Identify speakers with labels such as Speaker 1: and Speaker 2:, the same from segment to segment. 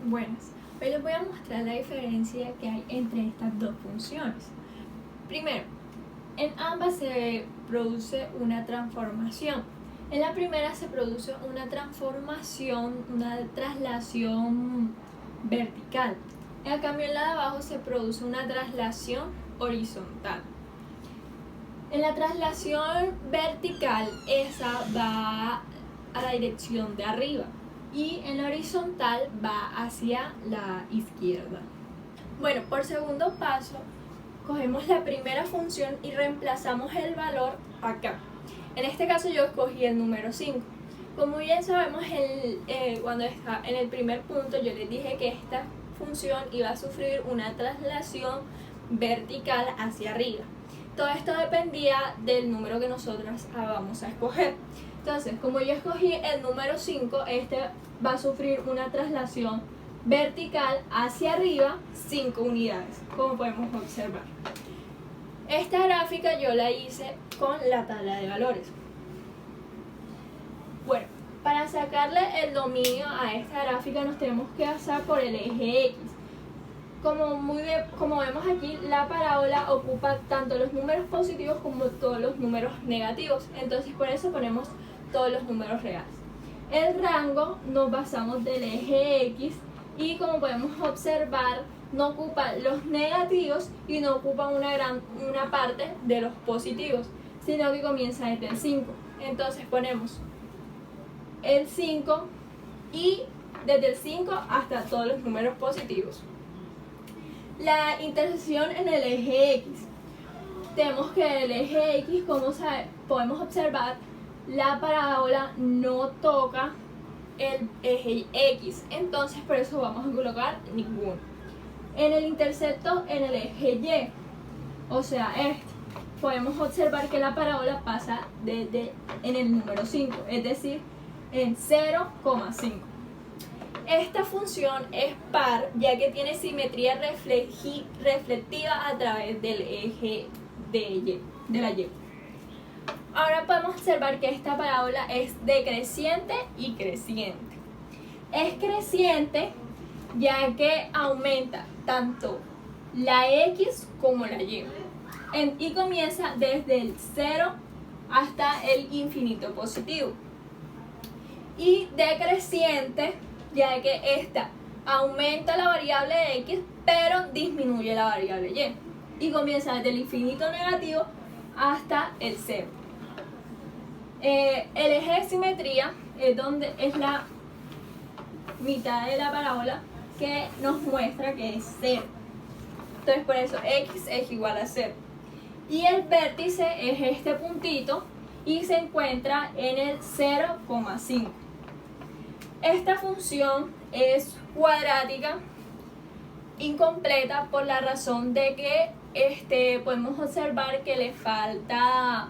Speaker 1: Buenas, hoy les voy a mostrar la diferencia que hay entre estas dos funciones. Primero, en ambas se produce una transformación. En la primera se produce una transformación, una traslación vertical. En cambio, en la de abajo se produce una traslación horizontal. En la traslación vertical, esa va a la dirección de arriba. Y en la horizontal va hacia la izquierda. Bueno, por segundo paso, cogemos la primera función y reemplazamos el valor acá. En este caso yo escogí el número 5. Como bien sabemos, cuando está en el primer punto yo les dije que esta función iba a sufrir una traslación vertical hacia arriba. Todo esto dependía del número que nosotros vamos a escoger. Entonces, como yo escogí el número 5, este va a sufrir una traslación vertical hacia arriba 5 unidades, como podemos observar. Esta gráfica yo la hice con la tabla de valores. Bueno, para sacarle el dominio a esta gráfica nos tenemos que basar por el eje X. Como vemos aquí, la parábola ocupa tanto los números positivos como todos los números negativos. Entonces por eso ponemos todos los números reales. El rango nos basamos del eje X y como podemos observar no ocupa los negativos y no ocupa una parte de los positivos, sino que comienza desde el 5. Entonces ponemos el 5 y desde el 5 hasta todos los números positivos. La intersección en el eje X. Tenemos que el eje X, como podemos observar, la parábola no toca el eje X, entonces por eso vamos a colocar ninguno. En el intersecto en el eje Y, o sea podemos observar que la parábola pasa en el número 5, es decir, en 0,5. Esta función es par ya que tiene simetría reflectiva a través del eje de la Y. Ahora podemos observar que esta parábola es decreciente y creciente. Es creciente ya que aumenta tanto la X como la Y. Y comienza desde el 0 hasta el infinito positivo. Y decreciente ya que esta aumenta la variable X pero disminuye la variable Y. Y comienza desde el infinito negativo hasta el 0. El eje de simetría es la mitad de la parábola que nos muestra que es 0. Entonces por eso X es igual a 0. Y el vértice es este puntito y se encuentra en el 0,5. Esta función es cuadrática incompleta por la razón de que podemos observar que le falta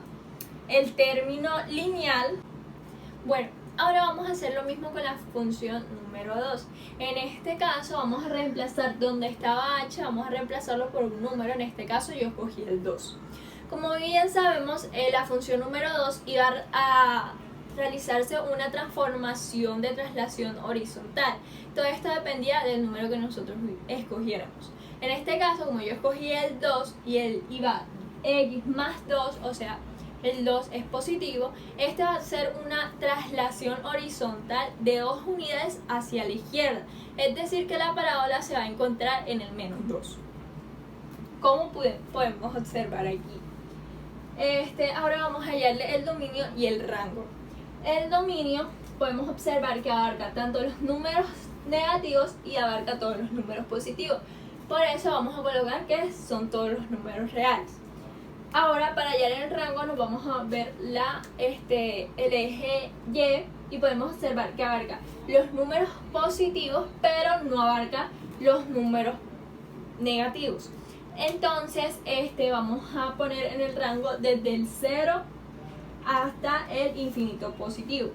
Speaker 1: el término lineal. Bueno, ahora vamos a hacer lo mismo con la función número 2. En este caso vamos a reemplazar donde estaba h, vamos a reemplazarlo por un número. En este caso yo escogí el 2. Como bien sabemos, la función número 2 iba a realizarse una transformación de traslación horizontal. Todo esto dependía del número que nosotros escogiéramos. En este caso, como yo escogí el 2 y él iba X más 2, o sea, el 2 es positivo, este va a ser una traslación horizontal de 2 unidades hacia la izquierda. Es decir, que la parábola se va a encontrar en el menos 2. Como podemos observar aquí. Ahora vamos a hallarle el dominio y el rango. El dominio podemos observar que abarca tanto los números negativos y abarca todos los números positivos. Por eso vamos a colocar que son todos los números reales. Ahora para hallar el rango nos vamos a ver el eje Y podemos observar que abarca los números positivos pero no abarca los números negativos. Entonces vamos a poner en el rango desde el 0 hasta el infinito positivo.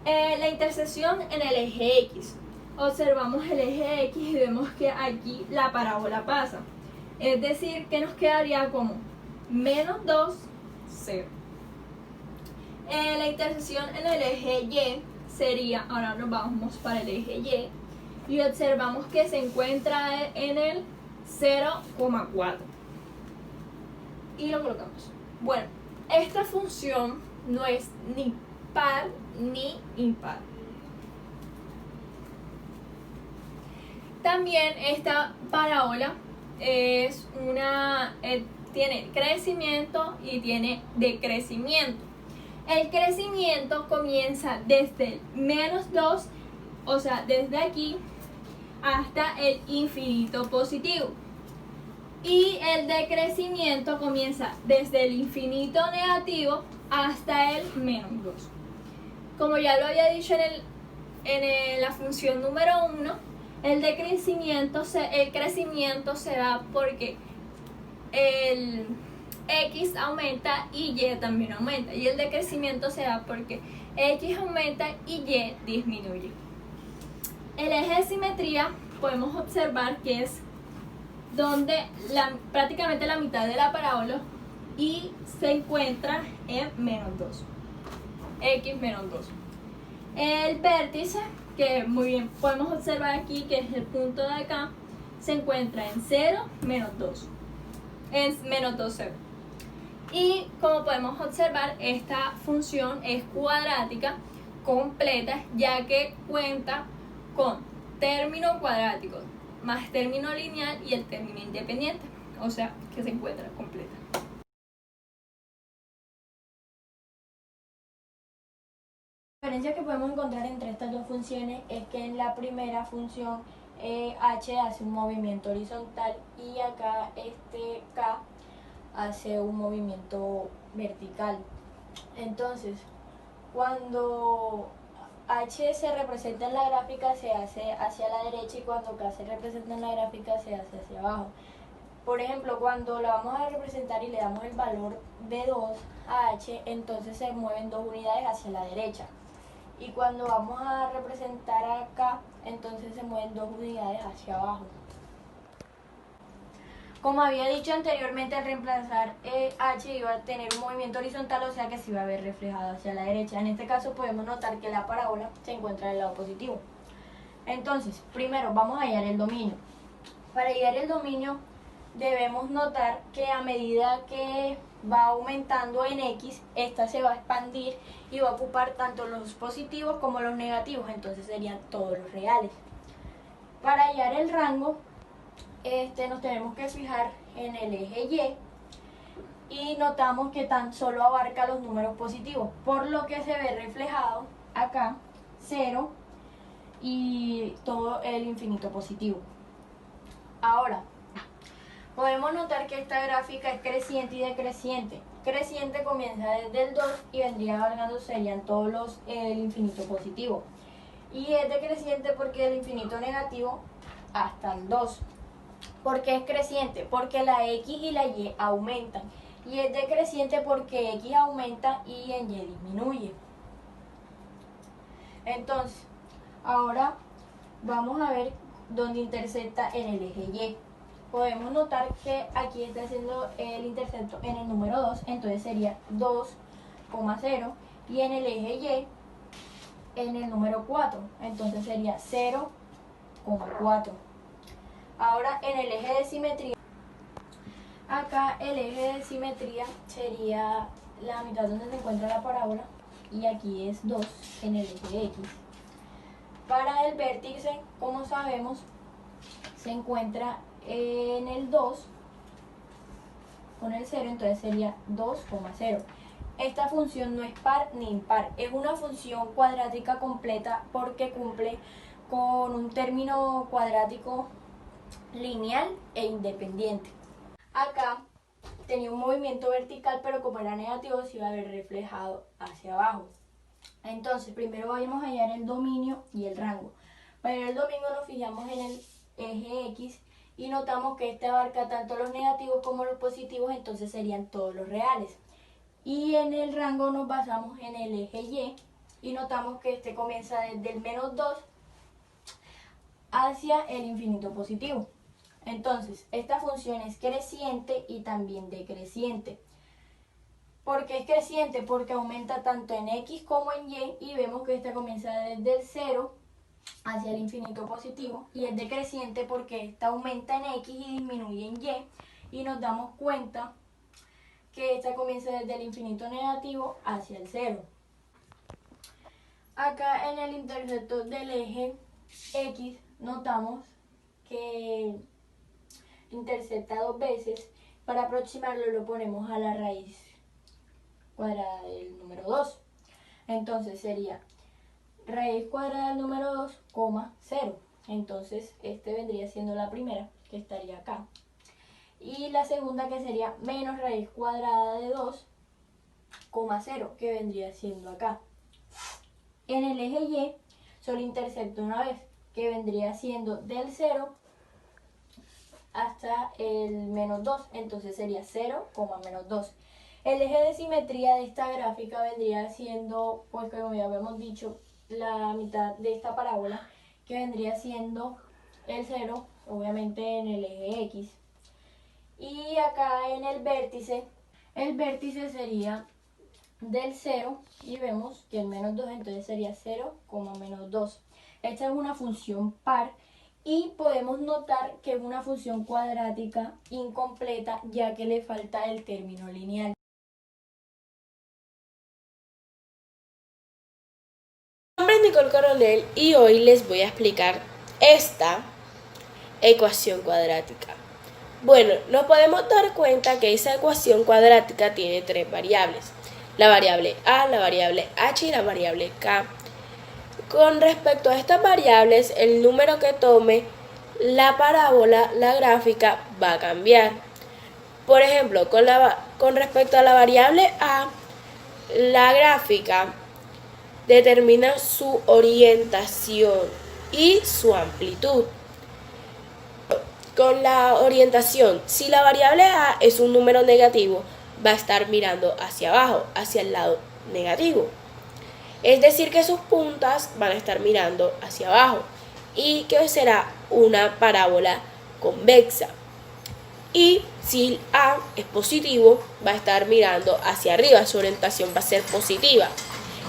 Speaker 1: La intersección en el eje X. Observamos el eje X y vemos que aquí la parábola pasa. Es decir, que nos quedaría como menos 2, 0. La intersección en el eje Y sería, ahora nos vamos para el eje Y, y observamos que se encuentra en el 0,4 y lo colocamos. Bueno, esta función no es ni par ni impar. También esta parábola es tiene crecimiento y tiene decrecimiento. El crecimiento comienza desde el -2, o sea, desde aquí hasta el infinito positivo. Y el decrecimiento comienza desde el infinito negativo hasta el -2. Como ya lo había dicho en la función número 1, el crecimiento se da porque el X aumenta y Y también aumenta. Y el decrecimiento se da porque X aumenta y Y disminuye. El eje de simetría podemos observar que es donde prácticamente la mitad de la parábola y se encuentra en -2. X -2. El vértice, que muy bien podemos observar aquí, que es el punto de acá, se encuentra en 0, -2. En -2, 0. Y como podemos observar, esta función es cuadrática completa, ya que cuenta con término cuadrático más término lineal y el término independiente, o sea que se encuentra completa.
Speaker 2: La diferencia que podemos encontrar entre estas dos funciones es que en la primera función h hace un movimiento horizontal y acá este k hace un movimiento vertical. Entonces, cuando h se representa en la gráfica se hace hacia la derecha y cuando k se representa en la gráfica se hace hacia abajo. Por ejemplo, cuando la vamos a representar y le damos el valor de 2 a h, entonces se mueven 2 unidades hacia la derecha. Y cuando vamos a representar acá, entonces se mueven 2 unidades hacia abajo. Como había dicho anteriormente, al reemplazar h iba a tener un movimiento horizontal, o sea que se iba a ver reflejado hacia la derecha. En este caso podemos notar que la parábola se encuentra del lado positivo. Entonces, primero vamos a hallar el dominio. Para hallar el dominio debemos notar que a medida que va aumentando en x, esta se va a expandir y va a ocupar tanto los positivos como los negativos, entonces serían todos los reales. Para hallar el rango, nos tenemos que fijar en el eje y notamos que tan solo abarca los números positivos, por lo que se ve reflejado acá 0 y todo el infinito positivo. Ahora, podemos notar que esta gráfica es creciente y decreciente. Creciente comienza desde el 2 y vendría abarcando, serían todos el infinito positivo. Y es decreciente porque el infinito negativo hasta el 2. ¿Por qué es creciente? Porque la X y la Y aumentan. Y es decreciente porque X aumenta y en Y disminuye. Entonces, ahora vamos a ver dónde intersecta en el eje Y. Podemos notar que aquí está haciendo el intercepto en el número 2, entonces sería 2,0, y en el eje Y en el número 4, entonces sería 0,4. Ahora en el eje de simetría, acá el eje de simetría sería la mitad donde se encuentra la parábola y aquí es 2 en el eje X. Para el vértice, como sabemos, se encuentra en el 2 con el 0, entonces sería 2,0. Esta función no es par ni impar, es una función cuadrática completa porque cumple con un término cuadrático lineal e independiente. Acá tenía un movimiento vertical, pero como era negativo se iba a ver reflejado hacia abajo. Entonces primero vamos a hallar el dominio y el rango. Para hallar el dominio nos fijamos en el eje X y notamos que este abarca tanto los negativos como los positivos, entonces serían todos los reales. Y en el rango nos basamos en el eje y notamos que este comienza desde el -2 hacia el infinito positivo. Entonces, esta función es creciente y también decreciente. ¿Por qué es creciente? Porque aumenta tanto en X como en Y y vemos que esta comienza desde el 0 hacia el infinito positivo y es decreciente porque esta aumenta en X y disminuye en Y y nos damos cuenta que esta comienza desde el infinito negativo hacia el 0. Acá en el intersector del eje X notamos que intersecta dos veces. Para aproximarlo lo ponemos a la raíz cuadrada del número 2. Entonces sería raíz cuadrada del número 2, 0. Entonces este vendría siendo la primera, que estaría acá. Y la segunda, que sería menos raíz cuadrada de 2, 0, que vendría siendo acá. En el eje Y solo intersecta una vez, que vendría siendo del 0 hasta el menos 2, entonces sería 0, menos 2. El eje de simetría de esta gráfica vendría siendo, pues como ya habíamos dicho, la mitad de esta parábola, que vendría siendo el 0, obviamente en el eje X. Y acá en el vértice sería del 0 y vemos que el menos 2 entonces sería 0, menos 2. Esta es una función par y podemos notar que es una función cuadrática incompleta ya que le falta el término lineal.
Speaker 3: Mi nombre es Nicole Coronel y hoy les voy a explicar esta ecuación cuadrática. Bueno, nos podemos dar cuenta que esa ecuación cuadrática tiene tres variables: la variable a, la variable h y la variable k. Con respecto a estas variables, el número que tome la parábola, la gráfica, va a cambiar. Por ejemplo, con respecto a la variable a, la gráfica determina su orientación y su amplitud. Con la orientación, si la variable a es un número negativo, va a estar mirando hacia abajo, hacia el lado negativo. Es decir, que sus puntas van a estar mirando hacia abajo y que será una parábola convexa. Y si A es positivo, va a estar mirando hacia arriba, su orientación va a ser positiva.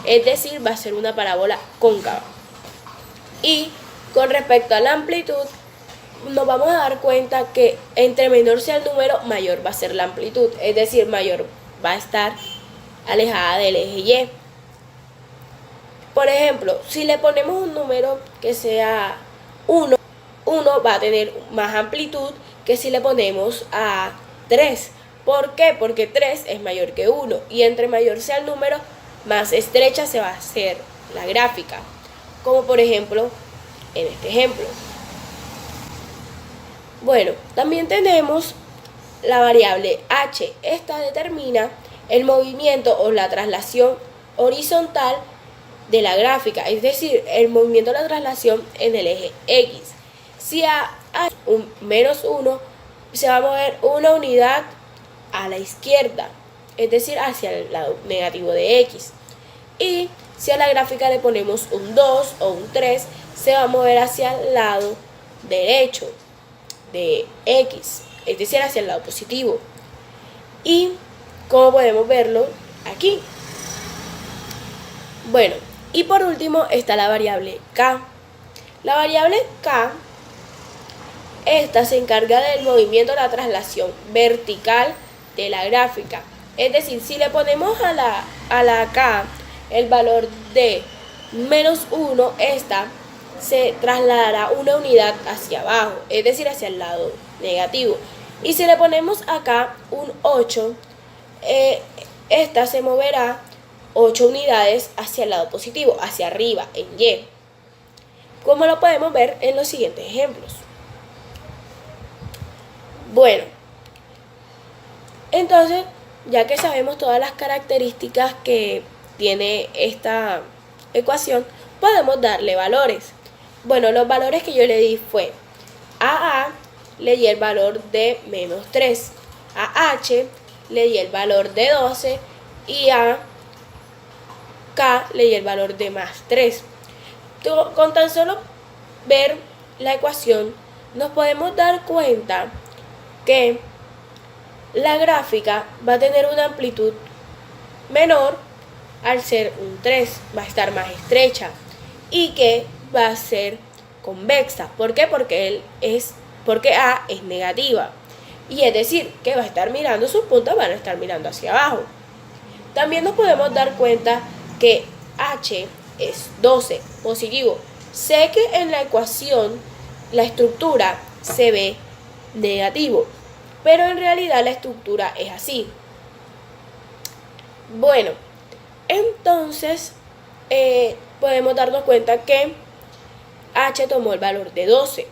Speaker 3: Es decir, va a ser una parábola cóncava. Y con respecto a la amplitud, nos vamos a dar cuenta que entre menor sea el número, mayor va a ser la amplitud. Es decir, mayor va a estar alejada del eje Y. Por ejemplo, si le ponemos un número que sea 1, 1 va a tener más amplitud que si le ponemos a 3. ¿Por qué? Porque 3 es mayor que 1 y entre mayor sea el número, más estrecha se va a hacer la gráfica. Como por ejemplo, en este ejemplo. Bueno, también tenemos la variable h. Esta determina el movimiento o la traslación horizontal de la gráfica, es decir, el movimiento de la traslación en el eje X. Si a un menos 1, se va a mover una unidad a la izquierda, es decir, hacia el lado negativo de X. Y si a la gráfica le ponemos un 2 o un 3, se va a mover hacia el lado derecho de X, es decir, hacia el lado positivo. Y como podemos verlo aquí. Bueno, y por último está la variable k. La variable k, esta se encarga del movimiento de la traslación vertical de la gráfica. Es decir, si le ponemos a la k el valor de menos 1, esta se trasladará una unidad hacia abajo, es decir, hacia el lado negativo. Y si le ponemos acá un 8, esta se moverá 8 unidades hacia el lado positivo, hacia arriba, en Y. Como lo podemos ver en los siguientes ejemplos. Bueno, entonces, ya que sabemos todas las características que tiene esta ecuación, podemos darle valores. Bueno, los valores que yo le di fue a le di el valor de menos 3, a h le di el valor de 12 y a k le di el valor de más 3. Con tan solo ver la ecuación, nos podemos dar cuenta que la gráfica va a tener una amplitud menor al ser un 3, va a estar más estrecha, y que va a ser convexa. ¿Por qué? Porque A es negativa. Y es decir, que va a estar mirando, sus puntas van a estar mirando hacia abajo. También nos podemos dar cuenta que H es 12, positivo. Sé que en la ecuación la estructura se ve negativo, pero en realidad la estructura es así. Bueno, entonces podemos darnos cuenta que H tomó el valor de 12.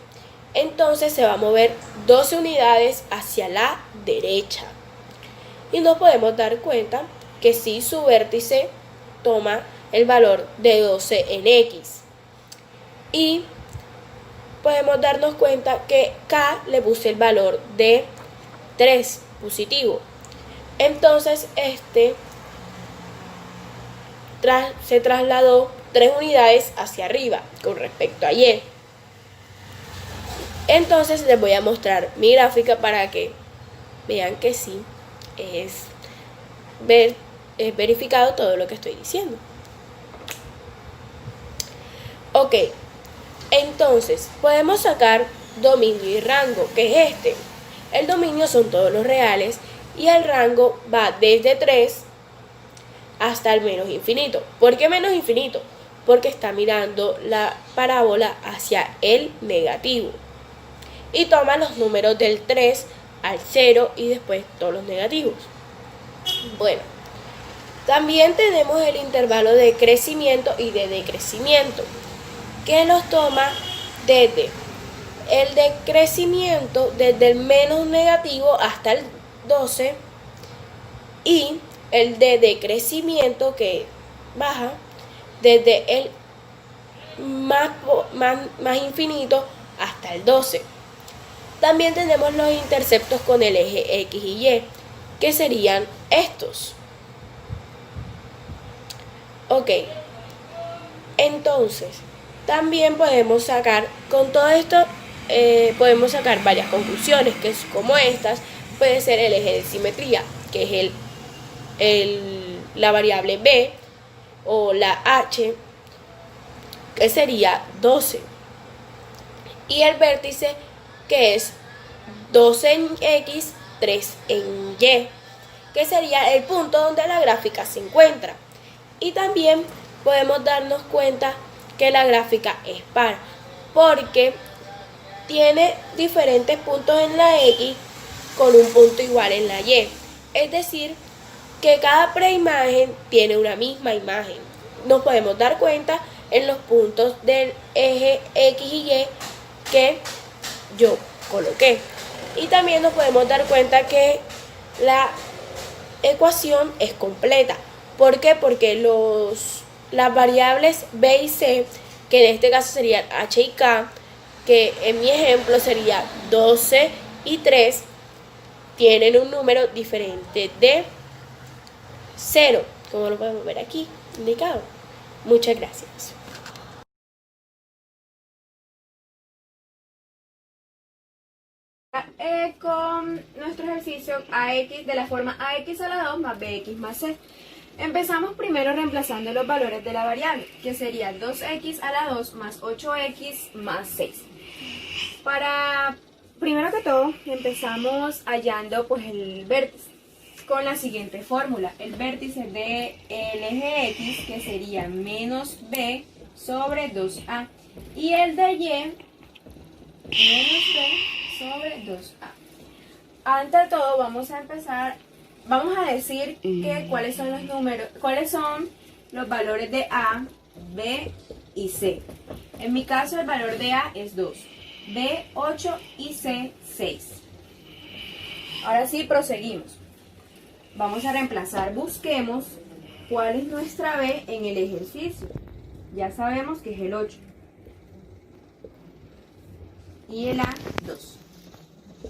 Speaker 3: Entonces se va a mover 12 unidades hacia la derecha. Y nos podemos dar cuenta que si su vértice toma el valor de 12 en X. Y podemos darnos cuenta que K le puse el valor de 3, positivo. Entonces se trasladó 3 unidades hacia arriba con respecto a Y. Entonces les voy a mostrar mi gráfica para que vean que sí es verificado todo lo que estoy diciendo. Ok, entonces podemos sacar dominio y rango, que es este. El dominio son todos los reales y el rango va desde 3 hasta el menos infinito. ¿Por qué menos infinito? Porque está mirando la parábola hacia el negativo. Y toma los números del 3 al 0 y después todos los negativos. Bueno, también tenemos el intervalo de crecimiento y de decrecimiento, que los toma desde el decrecimiento, desde el menos negativo hasta el 12, y el de decrecimiento que baja desde el más infinito hasta el 12. También tenemos los interceptos con el eje X y Y, que serían estos. Ok, entonces también podemos sacar, con todo esto, podemos sacar varias conclusiones, que es como estas. Puede ser el eje de simetría, que es la variable B, o la H, que sería 12. Y el vértice, que es 12 en X, 3 en Y, que sería el punto donde la gráfica se encuentra. Y también podemos darnos cuenta que la gráfica es par, porque tiene diferentes puntos en la X con un punto igual en la Y. Es decir, que cada preimagen tiene una misma imagen. Nos podemos dar cuenta en los puntos del eje X y Y que yo coloqué. Y también nos podemos dar cuenta que la ecuación es completa. ¿Por qué? Porque las variables B y C, que en este caso serían H y K, que en mi ejemplo sería 12 y 3, tienen un número diferente de 0, como lo podemos ver aquí indicado. Muchas gracias.
Speaker 4: Con nuestro ejercicio AX de la forma AX a la 2 más BX más C. Empezamos primero reemplazando los valores de la variable, que sería 2x a la 2 más 8x más 6. Primero que todo, empezamos hallando pues el vértice con la siguiente fórmula. El vértice del eje X, que sería menos B sobre 2A. Y el de Y, menos B sobre 2A. Ante todo, vamos a decir que cuáles son los valores de A, B y C. En mi caso, el valor de A es 2, B 8 y C 6. Ahora sí, proseguimos. Vamos a reemplazar, busquemos cuál es nuestra B en el ejercicio. Ya sabemos que es el 8. Y el A, 2.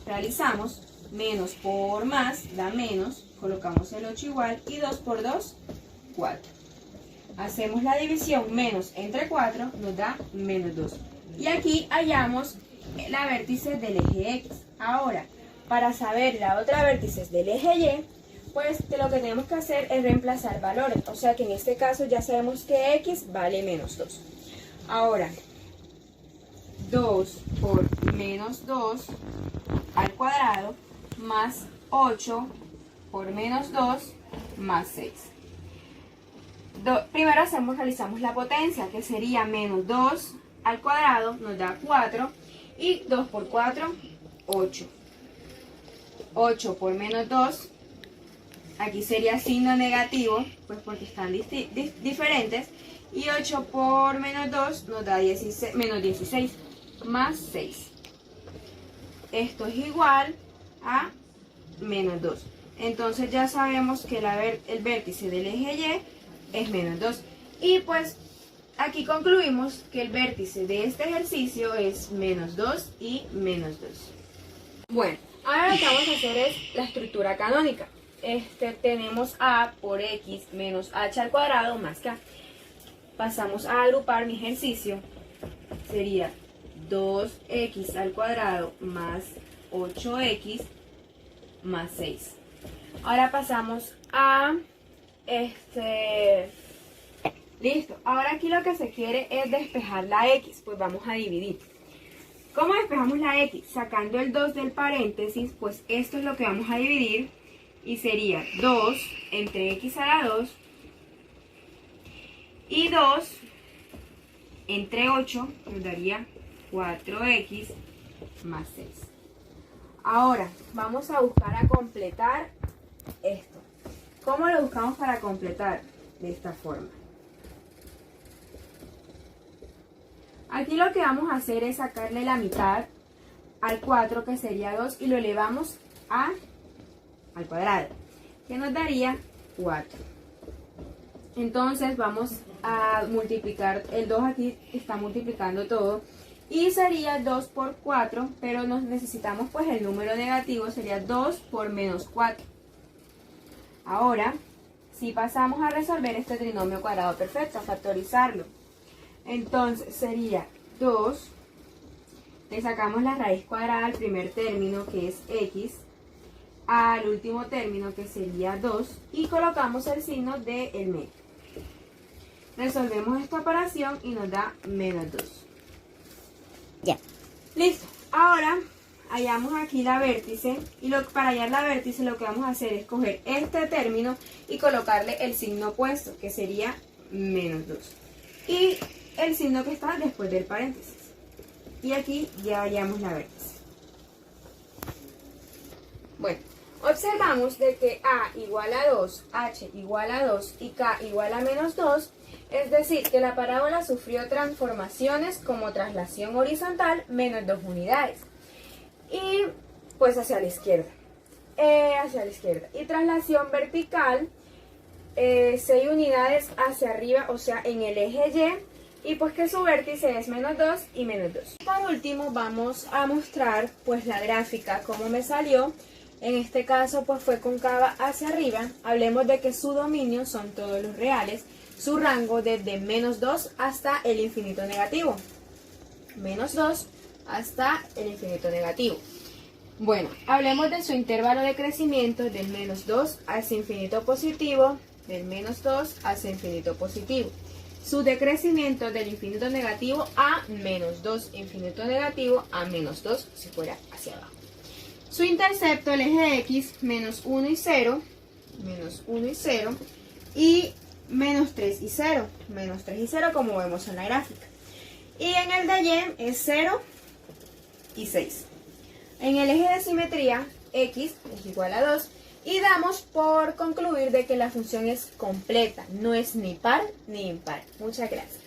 Speaker 4: Realizamos menos por más, da menos, colocamos el 8 igual, y 2 por 2, 4. Hacemos la división, menos entre 4 nos da menos 2. Y aquí hallamos la vértice del eje X. Ahora, para saber la otra vértice del eje Y, pues lo que tenemos que hacer es reemplazar valores. O sea que en este caso ya sabemos que X vale menos 2. Ahora, 2 por menos 2 al cuadrado más 8 por menos 2 más 6. Primero realizamos la potencia, que sería menos 2 al cuadrado, nos da 4, y 2 por 4, 8. 8 por menos 2, aquí sería signo negativo, pues porque están diferentes, y 8 por menos 2 nos da menos 16, más 6. Esto es igual a menos 2. Entonces ya sabemos que el vértice del eje Y es menos 2. Y pues aquí concluimos que el vértice de este ejercicio es menos 2 y menos 2. Bueno, ahora lo que vamos a hacer es la estructura canónica. Tenemos a por x menos h al cuadrado más k. Pasamos a agrupar mi ejercicio. Sería 2x al cuadrado más 8x más 6. Ahora pasamos a listo. Ahora aquí lo que se quiere es despejar la x, pues vamos a dividir. ¿Cómo despejamos la x? Sacando el 2 del paréntesis, pues esto es lo que vamos a dividir y sería 2 entre x a la 2 y 2 entre 8 nos daría 4x más 6. Ahora vamos a buscar a completar esto. ¿Cómo lo buscamos para completar? De esta forma. Aquí lo que vamos a hacer es sacarle la mitad al 4, que sería 2, y lo elevamos al cuadrado, que nos daría 4. Entonces vamos a multiplicar, el 2 aquí está multiplicando todo, y sería 2 por 4, pero necesitamos pues el número negativo, sería 2 por menos 4. Ahora, si pasamos a resolver este trinomio cuadrado perfecto, a factorizarlo, entonces sería 2, le sacamos la raíz cuadrada al primer término, que es x, al último término, que sería 2, y colocamos el signo del medio. Resolvemos esta operación y nos da menos 2.
Speaker 3: Ya.
Speaker 4: Listo. Ahora hallamos aquí la vértice, y para hallar la vértice lo que vamos a hacer es coger este término y colocarle el signo opuesto, que sería menos 2. Y el signo que está después del paréntesis. Y aquí ya hallamos la vértice. Bueno, observamos de que A igual a 2, H igual a 2 y K igual a menos 2, es decir, que la parábola sufrió transformaciones como traslación horizontal menos 2 unidades. Y pues hacia la izquierda. Y traslación vertical 6 unidades hacia arriba, o sea, en el eje Y, y pues que su vértice es menos 2 y menos 2. Por último vamos a mostrar pues la gráfica, cómo me salió. En este caso pues fue cóncava hacia arriba. Hablemos de que su dominio son todos los reales, su rango desde menos 2 hasta el infinito negativo. Menos 2 hasta el infinito negativo. Bueno, hablemos de su intervalo de crecimiento del menos 2 hacia infinito positivo, del menos 2 hacia infinito positivo. Su decrecimiento del infinito negativo a menos 2, infinito negativo a menos 2, si fuera hacia abajo. Su intercepto, el eje X, menos 1 y 0, menos 1 y 0, y menos 3 y 0, menos 3 y 0 como vemos en la gráfica. Y en el de Y es 0 y 6. En el eje de simetría, X es igual a 2, y damos por concluir de que la función es completa, no es ni par ni impar. Muchas gracias.